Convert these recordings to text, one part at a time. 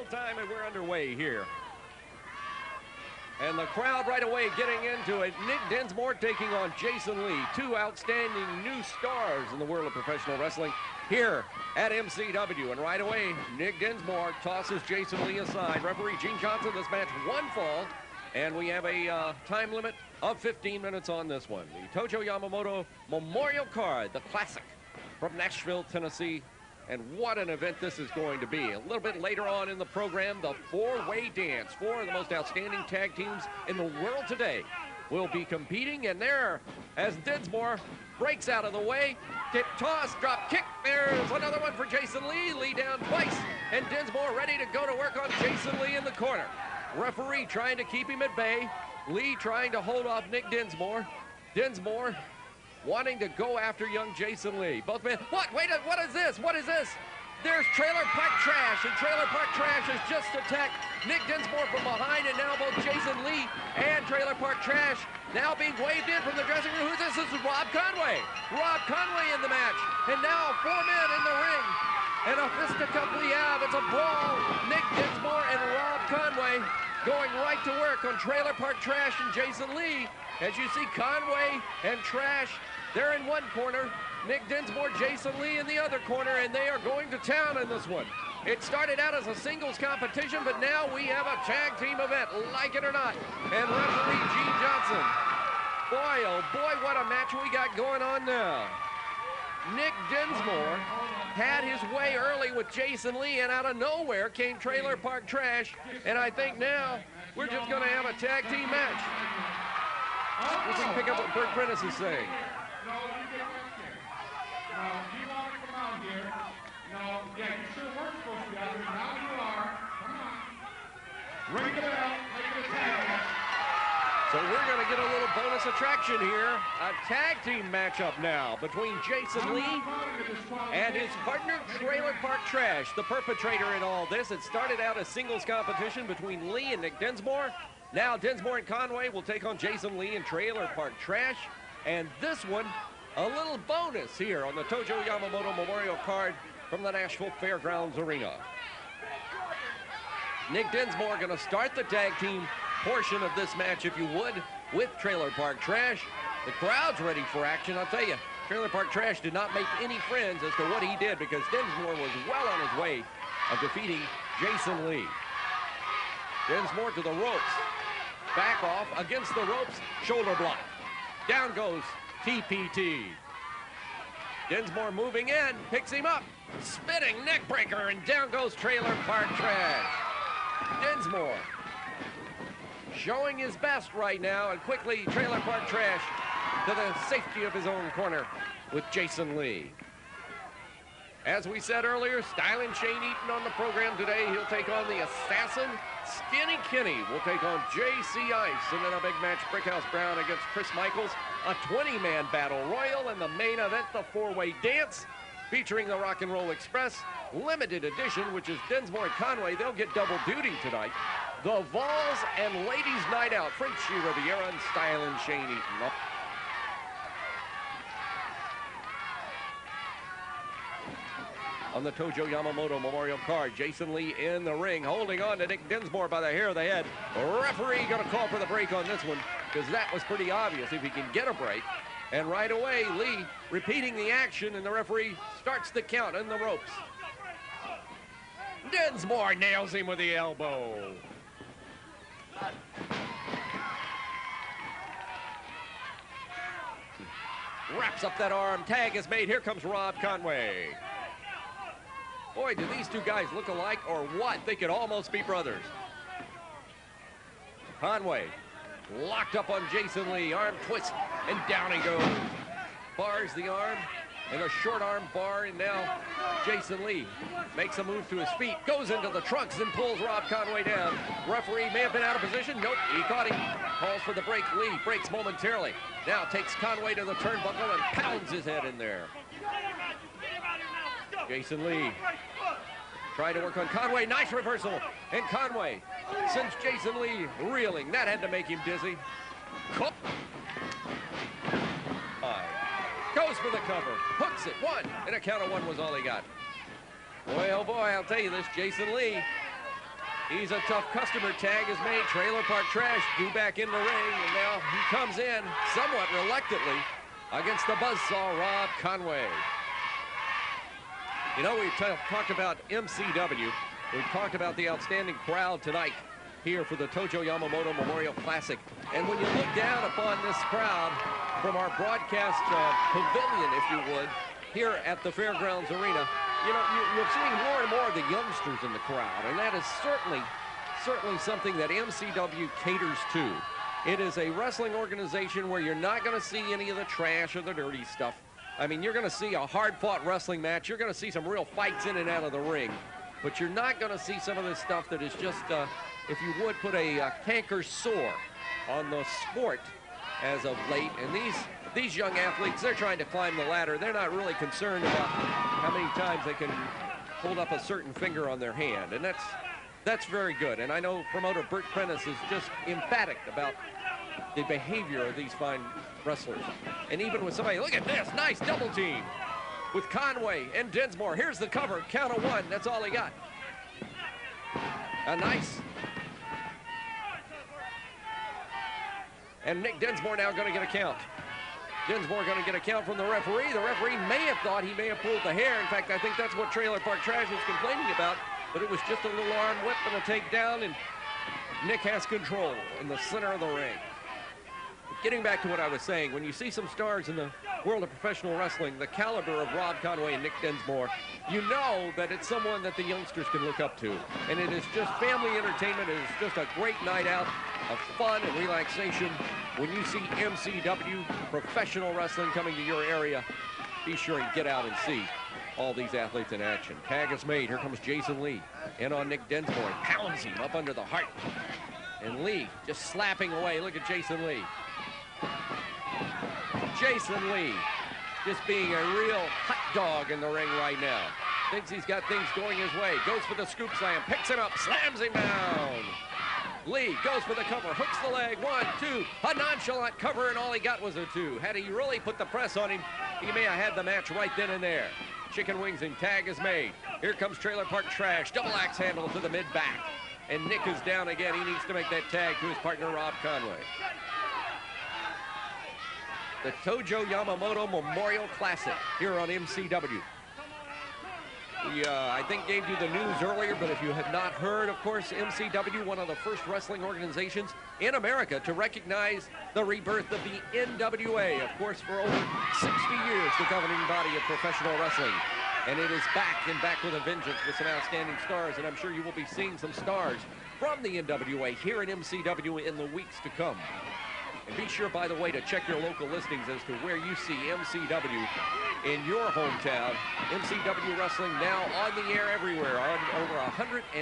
time, and we're underway here. And the crowd right away getting into it. Nick Dinsmore taking on Jason Lee, two outstanding new stars in the world of professional wrestling here at MCW. And right away, Nick Dinsmore tosses Jason Lee aside. Referee Gene Johnson, this match one fall, and we have a time limit of 15 minutes on this one. The Tojo Yamamoto Memorial Card, the classic from Nashville, Tennessee. And what an event this is going to be. A little bit later on in the program, the four-way dance. Four of the most outstanding tag teams in the world today will be competing. And there, as Dinsmore breaks out of the way, get toss, drop kick. There's another one for Jason Lee. Lee down twice. And Dinsmore ready to go to work on Jason Lee in the corner. Referee trying to keep him at bay. Lee trying to hold off Nick Dinsmore. Dinsmore wanting to go after young Jason Lee. Both men, what? Wait, what is this? What is this? There's Trailer Park Trash, and Trailer Park Trash has just attacked Nick Dinsmore from behind, and now both Jason Lee and Trailer Park Trash now being waved in from the dressing room. Who's this? This is Rob Conway. Rob Conway in the match, and now four men in the ring. And a fisticuff we have. It's a brawl. Nick Dinsmore and Rob Conway going right to work on Trailer Park Trash and Jason Lee. As you see Conway and Trash, they're in one corner. Nick Dinsmore, Jason Lee in the other corner, and they are going to town in this one. It started out as a singles competition, but now we have a tag team event, like it or not. And referee Gene Johnson. Boy, oh boy, what a match we got going on now. Nick Dinsmore had his way early with Jason Lee, and out of nowhere came Trailer Park Trash. And I think now we're just going to have a tag team match. We can pick up what Bert Prentice is saying. No, you get back there. No, you want to come out here. No, yeah, you sure weren't supposed to be out here. Now you are. Come on. Ring the bell. Make it a tag match. So we're going to get a little bonus attraction here. A tag team matchup now between Jason Lee and his partner, Trailer Park Trash, the perpetrator in all this. It started out as singles competition between Lee and Nick Dinsmore. Now Dinsmore and Conway will take on Jason Lee and Trailer Park Trash. And this one, a little bonus here on the Tojo Yamamoto Memorial Card from the Nashville Fairgrounds Arena. Nick Dinsmore going to start the tag team portion of this match, if you would, with Trailer Park Trash. The crowd's ready for action. I'll tell you, Trailer Park Trash did not make any friends as to what he did, because Dinsmore was well on his way of defeating Jason Lee. Dinsmore to the ropes. Back off against the ropes, shoulder block. Down goes TPT. Dinsmore moving in, picks him up, spinning neck breaker, and down goes Trailer Park Trash. Dinsmore showing his best right now, and quickly Trailer Park Trash to the safety of his own corner with Jason Lee. As we said earlier, Styling Shane Eaton on the program today. He'll take on the Assassin. Skinny Kenny will take on JC Ice. And then a big match, Brickhouse Brown against Chris Michaels. A 20-man battle royal. And the main event, the four-way dance, featuring the Rock and Roll Express limited edition, which is Dinsmore and Conway. They'll get double duty tonight. The Vols and Ladies Night Out, Frenchie Riviera and Styling Shane Eaton. On the Tojo Yamamoto Memorial Card, Jason Lee in the ring, holding on to Nick Dinsmore by the hair of the head. Referee going to call for the break on this one, because that was pretty obvious if he can get a break. And right away, Lee repeating the action, and the referee starts the count in the ropes. Dinsmore nails him with the elbow. Wraps up that arm. Tag is made. Here comes Rob Conway. Boy, do these two guys look alike or what? They could almost be brothers. Conway locked up on Jason Lee. Arm twist, and down he goes. Bars the arm, and a short arm bar, and now Jason Lee makes a move to his feet, goes into the trunks and pulls Rob Conway down. Referee may have been out of position. Nope, he caught him. Calls for the break. Lee breaks momentarily. Now takes Conway to the turnbuckle and pounds his head in there. Jason Lee trying to work on Conway. Nice reversal. And Conway sends Jason Lee reeling. That had to make him dizzy. Goes for the cover. Hooks it. One. And a count of one was all he got. Boy, oh boy, I'll tell you this. Jason Lee He's a tough customer. Tag is made. Trailer Park Trash due back in the ring, and now he comes in somewhat reluctantly against the buzzsaw Rob Conway. You know, we've talked about MCW. We've talked about the outstanding crowd tonight here for the Tojo Yamamoto Memorial Classic. And when you look down upon this crowd from our broadcast pavilion, if you would, here at the Fairgrounds Arena, you know, you're seeing more and more of the youngsters in the crowd, and that is certainly something that MCW caters to. It is a wrestling organization where you're not going to see any of the trash or the dirty stuff. I mean, you're going to see a hard-fought wrestling match. You're going to see some real fights in and out of the ring, but you're not going to see some of this stuff that is just, if you would, put a canker sore on the sport as of late. And these young athletes, they're trying to climb the ladder. They're not really concerned about how many times they can hold up a certain finger on their hand, and that's very good. And I know promoter Bert Prentice is just emphatic about the behavior of these fine wrestlers. And even with somebody, look at this, nice double team with Conway and Dinsmore. Here's the cover, count of one, that's all he got. A nice. And Nick Dinsmore now going to get a count. Dinsmore going to get a count from the referee. The referee may have thought he may have pulled the hair. In fact, I think that's what Trailer Park Trash was complaining about, but it was just a little arm whip and a takedown, and Nick has control in the center of the ring. Getting back to what I was saying, when you see some stars in the world of professional wrestling, the caliber of Rob Conway and Nick Dinsmore, you know that it's someone that the youngsters can look up to. And it is just family entertainment. It is just a great night out of fun and relaxation. When you see MCW professional wrestling coming to your area, be sure and get out and see all these athletes in action. Tag is made. Here comes Jason Lee. In on Nick Dinsmore. Pounds him up under the heart. And Lee just slapping away. Look at Jason Lee. Jason Lee just being a real hot dog in the ring right now. Thinks he's got things going his way. Goes for the scoop slam. Picks him up. Slams him down. Lee goes for the cover. Hooks the leg. 1, 2. A nonchalant cover, and all he got was a 2. Had he really put the press on him, he may have had the match right then and there. Chicken wings and tag is made. Here comes Trailer Park Trash. Double axe handle to the mid-back. And Nick is down again. He needs to make that tag to his partner, Rob Conway. The Tojo Yamamoto Memorial Classic here on MCW. We, I think, gave you the news earlier, but if you had not heard, of course, MCW, one of the first wrestling organizations in America to recognize the rebirth of the NWA. Of course, for over 60 years, the governing body of professional wrestling. And it is back and back with a vengeance with some outstanding stars, and I'm sure you will be seeing some stars from the NWA here in MCW in the weeks to come. And be sure, by the way, to check your local listings as to where you see MCW in your hometown. MCW Wrestling now on the air everywhere on over 160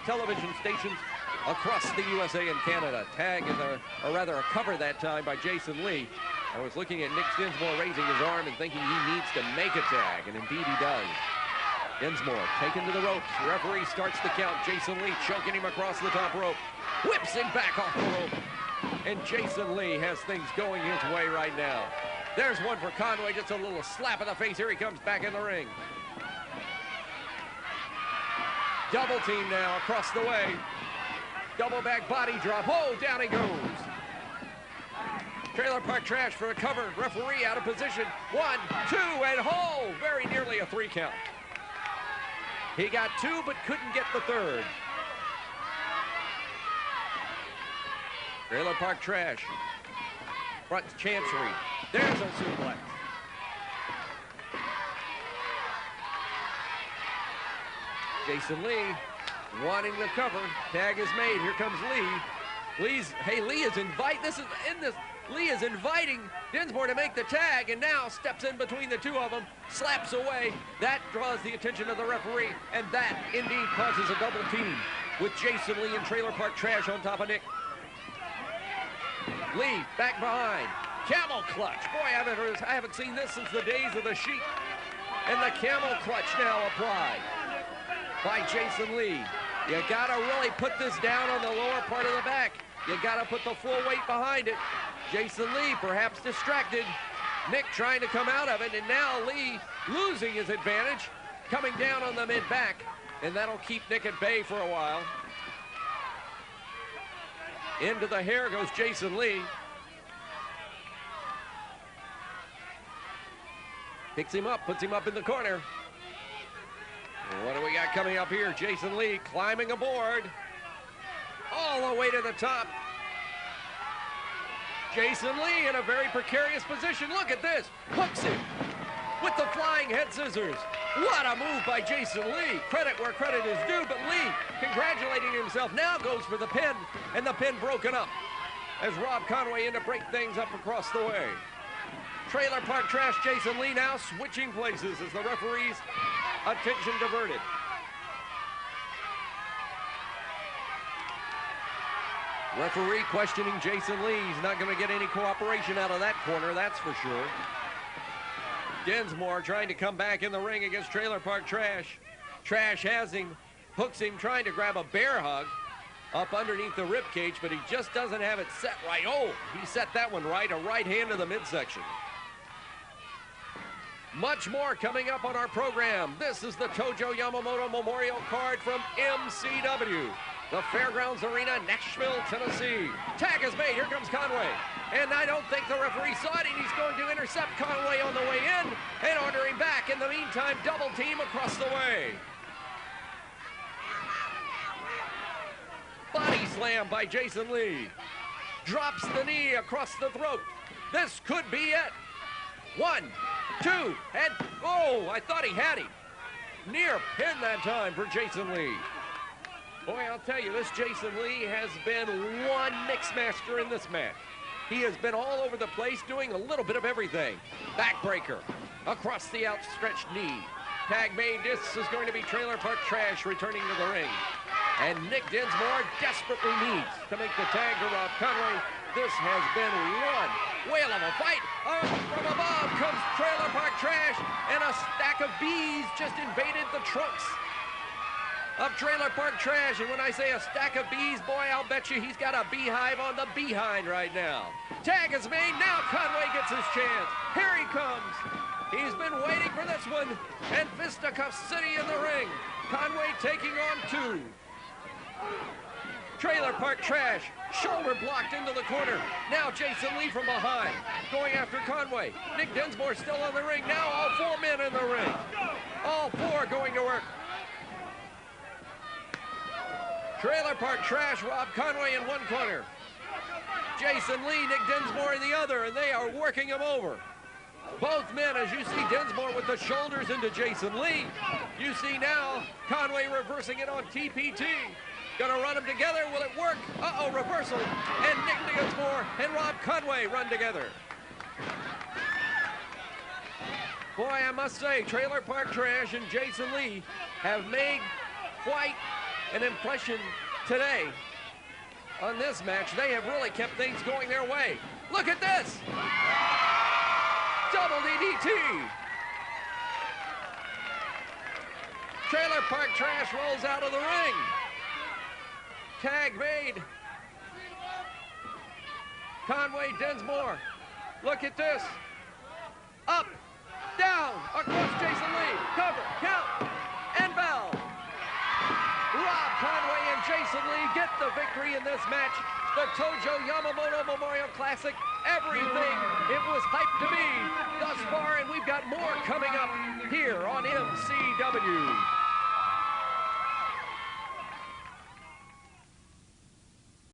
television stations across the USA and Canada. Tag is a cover that time by Jason Lee. I was looking at Nick Dinsmore raising his arm and thinking he needs to make a tag, and indeed he does. Dinsmore taken to the ropes. The referee starts the count. Jason Lee choking him across the top rope. Whips him back off the rope. And Jason Lee has things going his way right now. There's one for Conway, just a little slap in the face. Here he comes back in the ring. Double team now across the way. Double back body drop. Oh, down he goes. Trailer Park Trash for a cover. Referee out of position. 1, 2, and oh, very nearly a 3 count. He got 2, but couldn't get the 3rd. Trailer Park Trash. Front Chancery. There's a suplex. Jason Lee wanting the cover. Tag is made. Here comes Lee. Lee is inviting Dinsmore to make the tag, and now steps in between the two of them, slaps away. That draws the attention of the referee, and that indeed causes a double team with Jason Lee and Trailer Park Trash on top of Nick. Lee back behind. Camel clutch. Boy, I haven't seen this since the days of the Sheik. And the camel clutch now applied by Jason Lee. You gotta really put this down on the lower part of the back. You gotta put the full weight behind it. Jason Lee perhaps distracted. Nick trying to come out of it, and now Lee losing his advantage, coming down on the mid-back, and that'll keep Nick at bay for a while. Into the hair goes Jason Lee. Picks him up, puts him up in the corner. What do we got coming up here? Jason Lee climbing aboard. All the way to the top. Jason Lee in a very precarious position. Look at this. Hooks him with the flying head scissors. What a move by Jason Lee. Credit where credit is due, but Lee, congratulating himself, now goes for the pin, and the pin broken up as Rob Conway in to break things up across the way. Trailer Park Trash Jason Lee now switching places as the referee's attention diverted. Referee questioning Jason Lee. He's not going to get any cooperation out of that corner, that's for sure. Dinsmore trying to come back in the ring against Trailer Park Trash. Trash has him, hooks him, trying to grab a bear hug up underneath the rib cage, but he just doesn't have it set right. Oh, he set that one right, a right hand to the midsection. Much more coming up on our program. This is the Tojo Yamamoto Memorial Card from MCW, the Fairgrounds Arena, Nashville, Tennessee. Tag is made. Here comes Conway. And I don't think the referee saw it, and he's going to intercept Conway on the way in and order him back. In the meantime, double team across the way. Body slam by Jason Lee. Drops the knee across the throat. This could be it. 1, 2, and oh, I thought he had him. Near pin that time for Jason Lee. Boy, I'll tell you, this Jason Lee has been one mixmaster in this match. He has been all over the place doing a little bit of everything. Backbreaker across the outstretched knee. Tag made. This is going to be Trailer Park Trash returning to the ring. And Nick Dinsmore desperately needs to make the tag to Rob Conway. This has been one whale of a fight. From above comes Trailer Park Trash, and a stack of bees just invaded the trunks of Trailer Park Trash. And when I say a stack of bees, boy, I'll bet you he's got a beehive on the behind right now. Tag is made. Now Conway gets his chance. Here he comes. He's been waiting for this one. And Fisticuff City in the ring. Conway taking on 2. Trailer Park Trash, shoulder blocked into the corner. Now Jason Lee from behind, going after Conway. Nick Dinsmore still on the ring. Now all 4 men in the ring. All 4 going to work. Trailer Park Trash, Rob Conway in one corner. Jason Lee, Nick Dinsmore in the other, and they are working him over. Both men, as you see Dinsmore with the shoulders into Jason Lee. You see now Conway reversing it on TPT. Gonna run them together. Will it work? Uh-oh, reversal. And Nick Dinsmore and Rob Conway run together. Boy, I must say, Trailer Park Trash and Jason Lee have made quite an impression today on this match. They have really kept things going their way. Look at this. Double DDT. Trailer Park Trash rolls out of the ring. Tag made. Conway, Dinsmore. Look at this. Up, down, across Jason Lee. Cover, count, and bell. Rob Conway and Jason Lee get the victory in this match. The Tojo Yamamoto Memorial Classic. Everything it was hyped to be thus far, and we've got more coming up here on MCW.